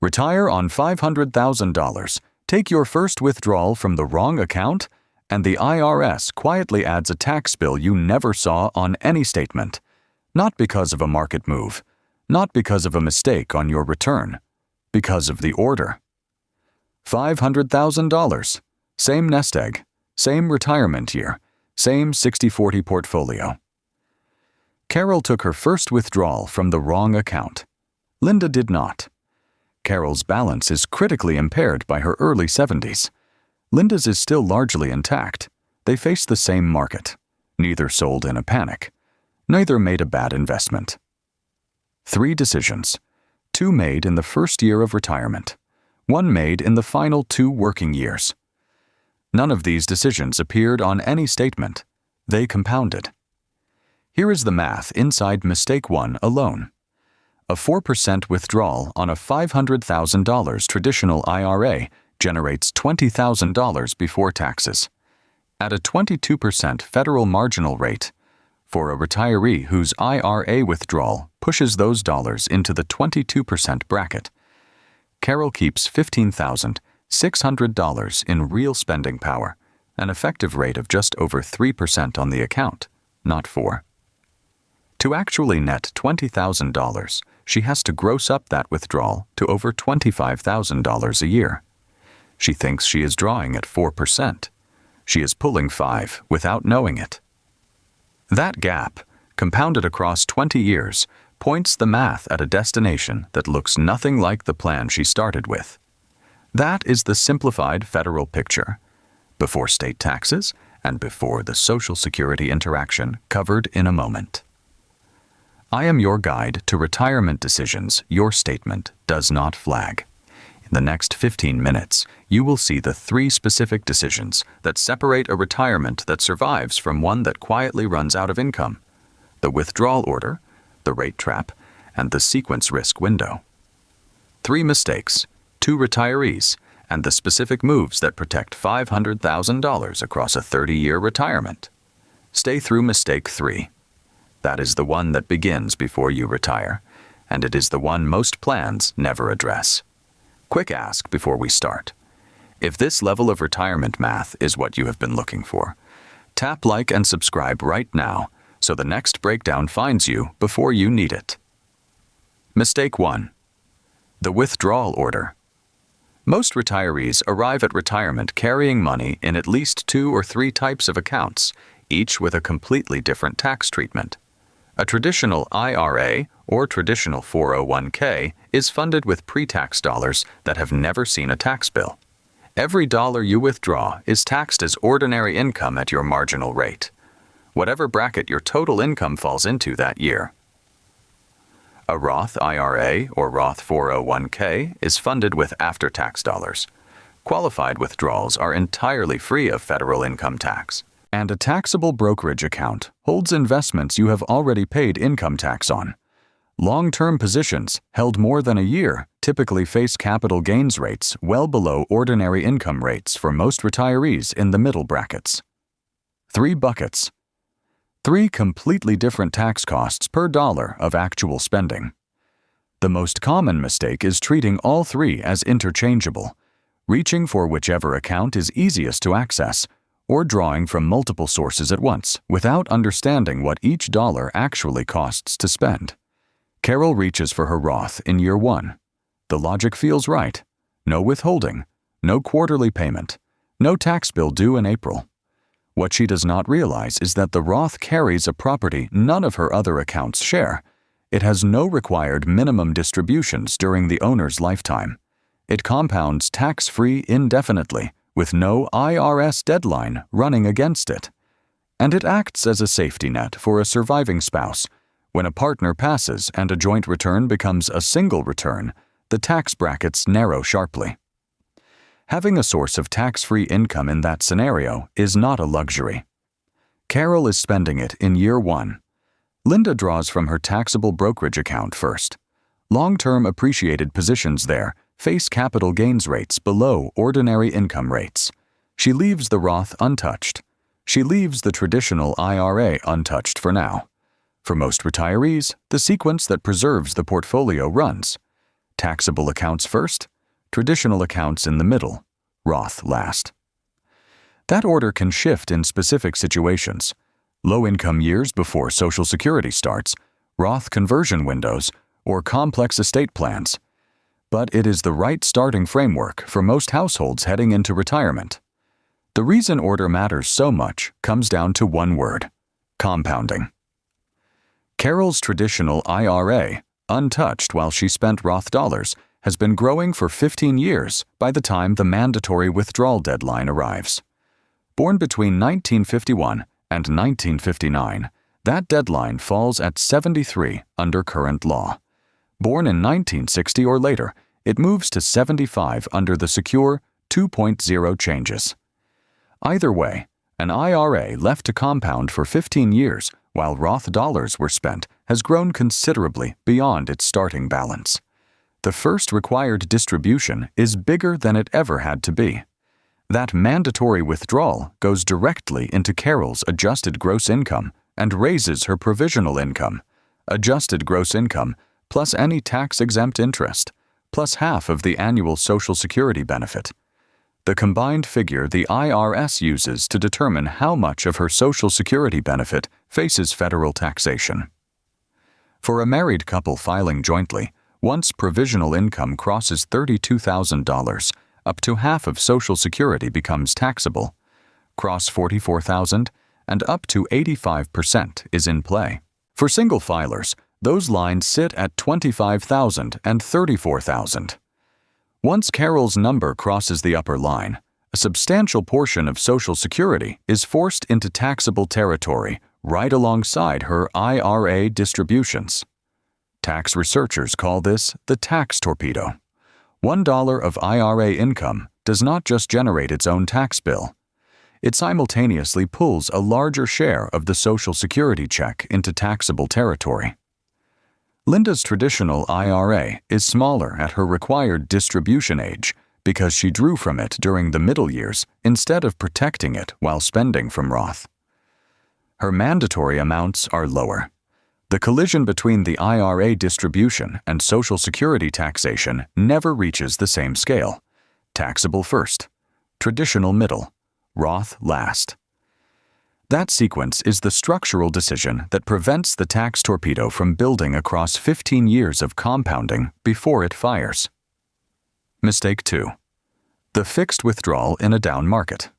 Retire on $500,000. Take your first withdrawal from the wrong account, and the IRS quietly adds a tax bill you never saw on any statement. Not because of a market move, not because of a mistake on your return, because of the order. $500,000. Same nest egg, same retirement year, same 60-40 portfolio. Carol took her first withdrawal from the wrong account. Linda did not. Carol's balance is critically impaired by her early 70s. Linda's is still largely intact. They face the same market. Neither sold in a panic. Neither made a bad investment. 3 decisions. 2 made in the first year of retirement. 1 made in the final 2 working years. None of these decisions appeared on any statement. They compounded. Here is the math inside mistake 1 alone. A 4% withdrawal on a $500,000 traditional IRA generates $20,000 before taxes. At a 22% federal marginal rate, for a retiree whose IRA withdrawal pushes those dollars into the 22% bracket, Carol keeps $15,600 in real spending power, an effective rate of just over 3% on the account, not 4%. To actually net $20,000, she has to gross up that withdrawal to over $25,000 a year. She thinks she is drawing at 4%. She is pulling 5 without knowing it. That gap, compounded across 20 years, points the math at a destination that looks nothing like the plan she started with. That is the simplified federal picture, before state taxes and before the Social Security interaction covered in a moment. I am your guide to retirement decisions your statement does not flag. In the next 15 minutes, you will see the 3 specific decisions that separate a retirement that survives from one that quietly runs out of income: the withdrawal order, the rate trap, and the sequence risk window. 3 mistakes, 2 retirees, and the specific moves that protect $500,000 across a 30-year retirement. Stay through mistake 3. That is the one that begins before you retire, and it is the one most plans never address. Quick ask before we start. If this level of retirement math is what you have been looking for, tap like and subscribe right now so the next breakdown finds you before you need it. Mistake 1. The withdrawal order. Most retirees arrive at retirement carrying money in at least 2 or 3 types of accounts, each with a completely different tax treatment. A traditional IRA or traditional 401k is funded with pre-tax dollars that have never seen a tax bill. Every dollar you withdraw is taxed as ordinary income at your marginal rate, whatever bracket your total income falls into that year. A Roth IRA or Roth 401k is funded with after-tax dollars. Qualified withdrawals are entirely free of federal income tax. And a taxable brokerage account holds investments you have already paid income tax on. Long-term positions held more than a year typically face capital gains rates well below ordinary income rates for most retirees in the middle brackets. 3 buckets. 3 completely different tax costs per dollar of actual spending. The most common mistake is treating all 3 as interchangeable, reaching for whichever account is easiest to access, or drawing from multiple sources at once without understanding what each dollar actually costs to spend. Carol reaches for her Roth in year 1. The logic feels right. No withholding, no quarterly payment, no tax bill due in April. What she does not realize is that the Roth carries a property none of her other accounts share. It has no required minimum distributions during the owner's lifetime. It compounds tax-free indefinitely, with no IRS deadline running against it. And it acts as a safety net for a surviving spouse. When a partner passes and a joint return becomes a single return, the tax brackets narrow sharply. Having a source of tax-free income in that scenario is not a luxury. Carol is spending it in year 1. Linda draws from her taxable brokerage account first. Long-term appreciated positions there face capital gains rates below ordinary income rates. She leaves the Roth untouched. She leaves the traditional IRA untouched for now. For most retirees, the sequence that preserves the portfolio runs: Taxable accounts first, traditional accounts in the middle, Roth last. That order can shift in specific situations. Low-income years before Social Security starts, Roth conversion windows, or complex estate plans. But it is the right starting framework for most households heading into retirement. The reason order matters so much comes down to one word: compounding. Carol's traditional IRA, untouched while she spent Roth dollars, has been growing for 15 years by the time the mandatory withdrawal deadline arrives. Born between 1951 and 1959, that deadline falls at 73 under current law. Born in 1960 or later, it moves to 75 under the secure 2.0 changes. Either way, an IRA left to compound for 15 years while Roth dollars were spent has grown considerably beyond its starting balance. The first required distribution is bigger than it ever had to be. That mandatory withdrawal goes directly into Carol's adjusted gross income and raises her provisional income, adjusted gross income plus any tax-exempt interest, plus half of the annual Social Security benefit. The combined figure the IRS uses to determine how much of her Social Security benefit faces federal taxation. For a married couple filing jointly, once provisional income crosses $32,000, up to half of Social Security becomes taxable. Cross $44,000, and up to 85% is in play. For single filers, those lines sit at $25,000 and $34,000. Once Carol's number crosses the upper line, a substantial portion of Social Security is forced into taxable territory right alongside her IRA distributions. Tax researchers call this the tax torpedo. $1 of IRA income does not just generate its own tax bill. It simultaneously pulls a larger share of the Social Security check into taxable territory. Linda's traditional IRA is smaller at her required distribution age because she drew from it during the middle years instead of protecting it while spending from Roth. Her mandatory amounts are lower. The collision between the IRA distribution and Social Security taxation never reaches the same scale. Taxable first, traditional middle, Roth last. That sequence is the structural decision that prevents the tax torpedo from building across 15 years of compounding before it fires. Mistake 2. The fixed withdrawal in a down market.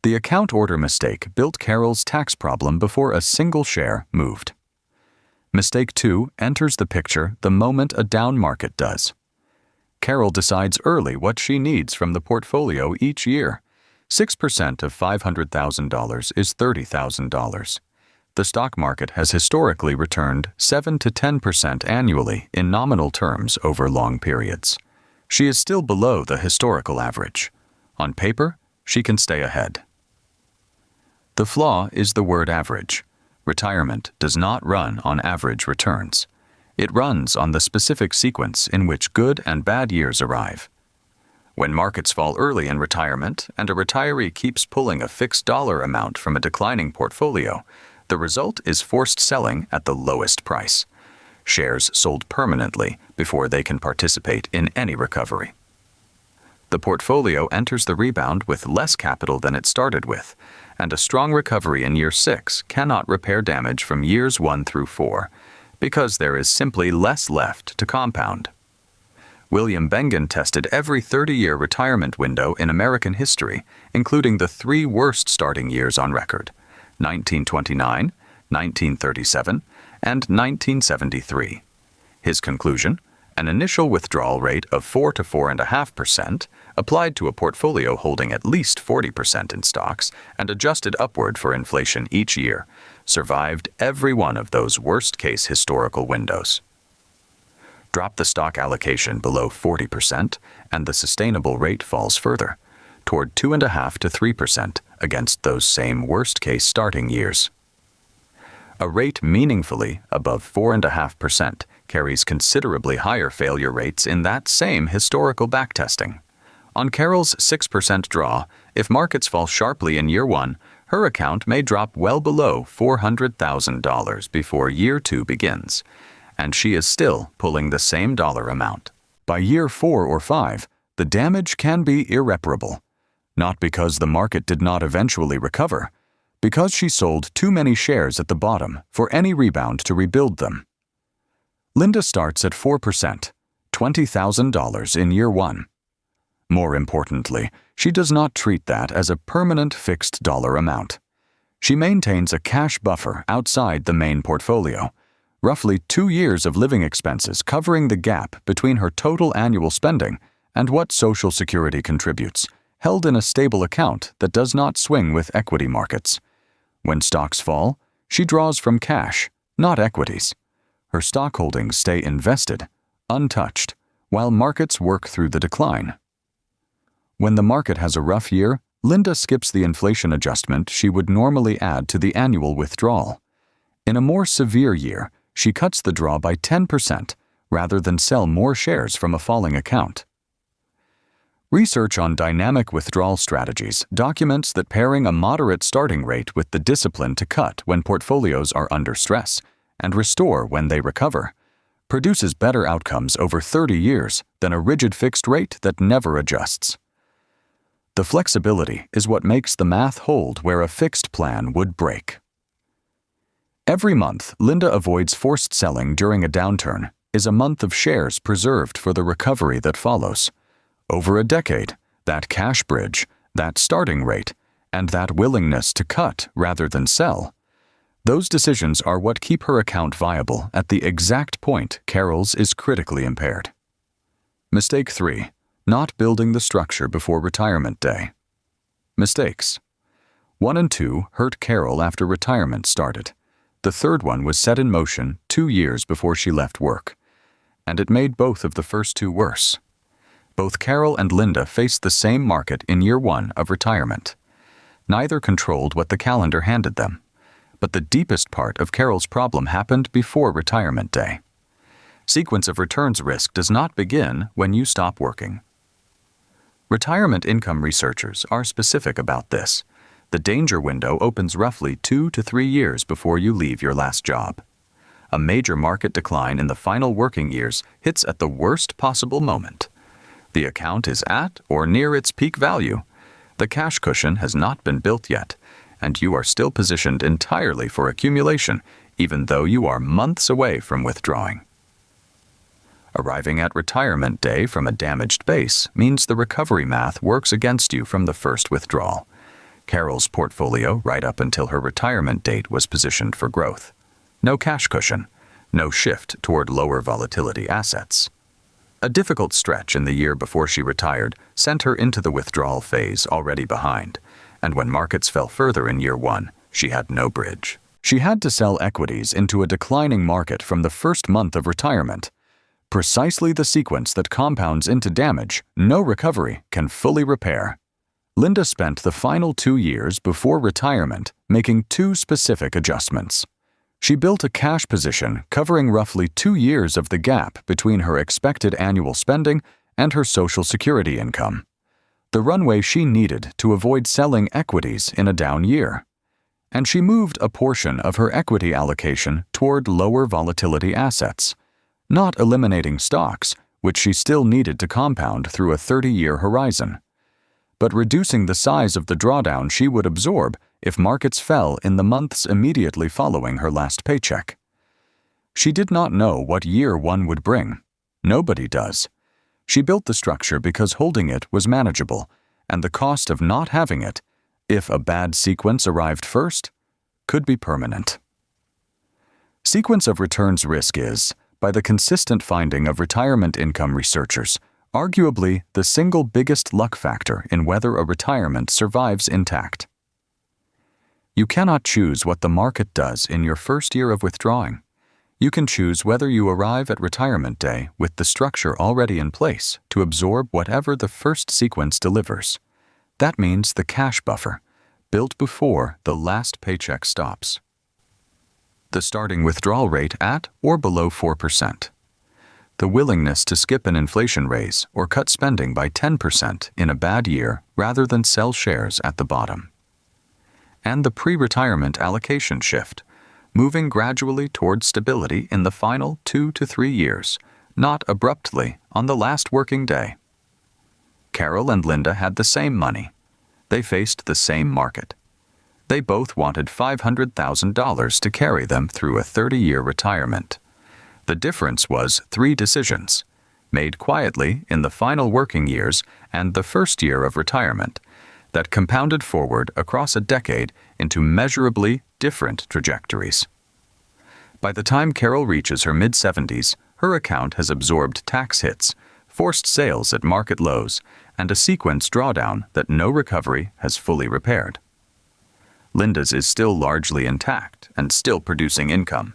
The account order mistake built Carol's tax problem before a single share moved. Mistake 2 enters the picture the moment a down market does. Carol decides early what she needs from the portfolio each year. 6% of $500,000 is $30,000. The stock market has historically returned 7 to 10% annually in nominal terms over long periods. She is still below the historical average. On paper, she can stay ahead. The flaw is the word average. Retirement does not run on average returns. It runs on the specific sequence in which good and bad years arrive. When markets fall early in retirement and a retiree keeps pulling a fixed dollar amount from a declining portfolio, the result is forced selling at the lowest price. Shares sold permanently before they can participate in any recovery. The portfolio enters the rebound with less capital than it started with, and a strong recovery in year 6 cannot repair damage from years 1 through 4, because there is simply less left to compound. William Bengen tested every 30-year retirement window in American history, including the 3 worst starting years on record: 1929, 1937, and 1973. His conclusion: an initial withdrawal rate of 4 to 4.5%, applied to a portfolio holding at least 40% in stocks and adjusted upward for inflation each year, survived every one of those worst-case historical windows. Drop the stock allocation below 40%, and the sustainable rate falls further, toward 2.5 to 3% against those same worst-case starting years. A rate meaningfully above 4.5% carries considerably higher failure rates in that same historical backtesting. On Carol's 6% draw, if markets fall sharply in year 1, her account may drop well below $400,000 before year 2 begins, and she is still pulling the same dollar amount. By year 4 or 5, the damage can be irreparable. Not because the market did not eventually recover, because she sold too many shares at the bottom for any rebound to rebuild them. Linda starts at 4%, $20,000 in year 1. More importantly, she does not treat that as a permanent fixed dollar amount. She maintains a cash buffer outside the main portfolio, roughly 2 years of living expenses covering the gap between her total annual spending and what Social Security contributes, held in a stable account that does not swing with equity markets. When stocks fall, she draws from cash, not equities. Her stock holdings stay invested, untouched, while markets work through the decline. When the market has a rough year, Linda skips the inflation adjustment she would normally add to the annual withdrawal. In a more severe year, she cuts the draw by 10% rather than sell more shares from a falling account. Research on dynamic withdrawal strategies documents that pairing a moderate starting rate with the discipline to cut when portfolios are under stress and restore when they recover produces better outcomes over 30 years than a rigid fixed rate that never adjusts. The flexibility is what makes the math hold where a fixed plan would break. Every month Linda avoids forced selling during a downturn is a month of shares preserved for the recovery that follows. Over a decade, that cash bridge, that starting rate, and that willingness to cut rather than sell, those decisions are what keep her account viable at the exact point Carol's is critically impaired. Mistake 3. Not building the structure before retirement day. Mistakes. 1 and 2 hurt Carol after retirement started. The third one was set in motion 2 years before she left work, and it made both of the first 2 worse. Both Carol and Linda faced the same market in year 1 of retirement. Neither controlled what the calendar handed them, but the deepest part of Carol's problem happened before retirement day. Sequence of returns risk does not begin when you stop working. Retirement income researchers are specific about this. The danger window opens roughly 2 to 3 years before you leave your last job. A major market decline in the final working years hits at the worst possible moment. The account is at or near its peak value. The cash cushion has not been built yet, and you are still positioned entirely for accumulation, even though you are months away from withdrawing. Arriving at retirement day from a damaged base means the recovery math works against you from the first withdrawal. Carol's portfolio right up until her retirement date was positioned for growth. No cash cushion, no shift toward lower volatility assets. A difficult stretch in the year before she retired sent her into the withdrawal phase already behind, and when markets fell further in year 1, she had no bridge. She had to sell equities into a declining market from the first month of retirement. Precisely the sequence that compounds into damage no recovery can fully repair. Linda spent the final 2 years before retirement making 2 specific adjustments. She built a cash position covering roughly 2 years of the gap between her expected annual spending and her Social Security income, the runway she needed to avoid selling equities in a down year. And she moved a portion of her equity allocation toward lower volatility assets, not eliminating stocks, which she still needed to compound through a 30-year horizon, but reducing the size of the drawdown she would absorb if markets fell in the months immediately following her last paycheck. She did not know what year 1 would bring. Nobody does. She built the structure because holding it was manageable, and the cost of not having it, if a bad sequence arrived first, could be permanent. Sequence of returns risk is, by the consistent finding of retirement income researchers, arguably the single biggest luck factor in whether a retirement survives intact. You cannot choose what the market does in your first year of withdrawing. You can choose whether you arrive at retirement day with the structure already in place to absorb whatever the first sequence delivers. That means the cash buffer, built before the last paycheck stops. The starting withdrawal rate at or below 4%. The willingness to skip an inflation raise or cut spending by 10% in a bad year rather than sell shares at the bottom. And the pre-retirement allocation shift, moving gradually toward stability in the final 2 to 3 years, not abruptly on the last working day. Carol and Linda had the same money. They faced the same market. They both wanted $500,000 to carry them through a 30-year retirement. The difference was 3 decisions, made quietly in the final working years and the first year of retirement, that compounded forward across a decade into measurably different trajectories. By the time Carol reaches her mid-70s, her account has absorbed tax hits, forced sales at market lows, and a sequence drawdown that no recovery has fully repaired. Linda's is still largely intact and still producing income.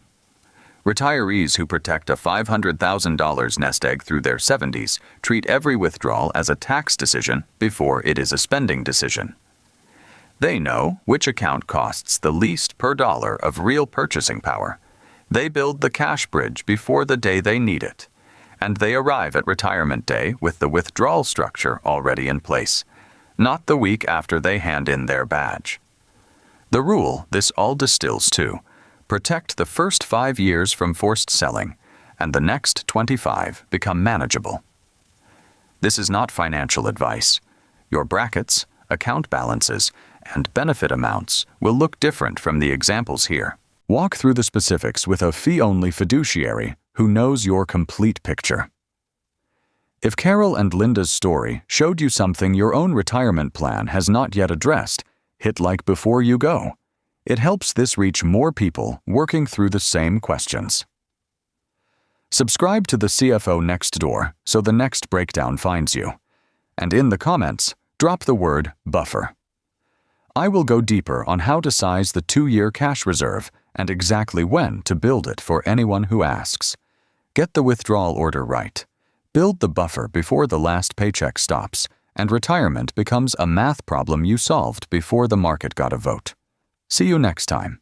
Retirees who protect a $500,000 nest egg through their 70s treat every withdrawal as a tax decision before it is a spending decision. They know which account costs the least per dollar of real purchasing power. They build the cash bridge before the day they need it, and they arrive at retirement day with the withdrawal structure already in place, not the week after they hand in their badge. The rule this all distills to: protect the first 5 years from forced selling, and the next 25 become manageable. This is not financial advice. Your brackets, account balances, and benefit amounts will look different from the examples here. Walk through the specifics with a fee-only fiduciary who knows your complete picture. If Carol and Linda's story showed you something your own retirement plan has not yet addressed, hit like before you go. It helps this reach more people working through the same questions. Subscribe to the CFO Next Door so the next breakdown finds you. And in the comments, drop the word buffer. I will go deeper on how to size the 2-year cash reserve and exactly when to build it for anyone who asks. Get the withdrawal order right. Build the buffer before the last paycheck stops, and retirement becomes a math problem you solved before the market got a vote. See you next time.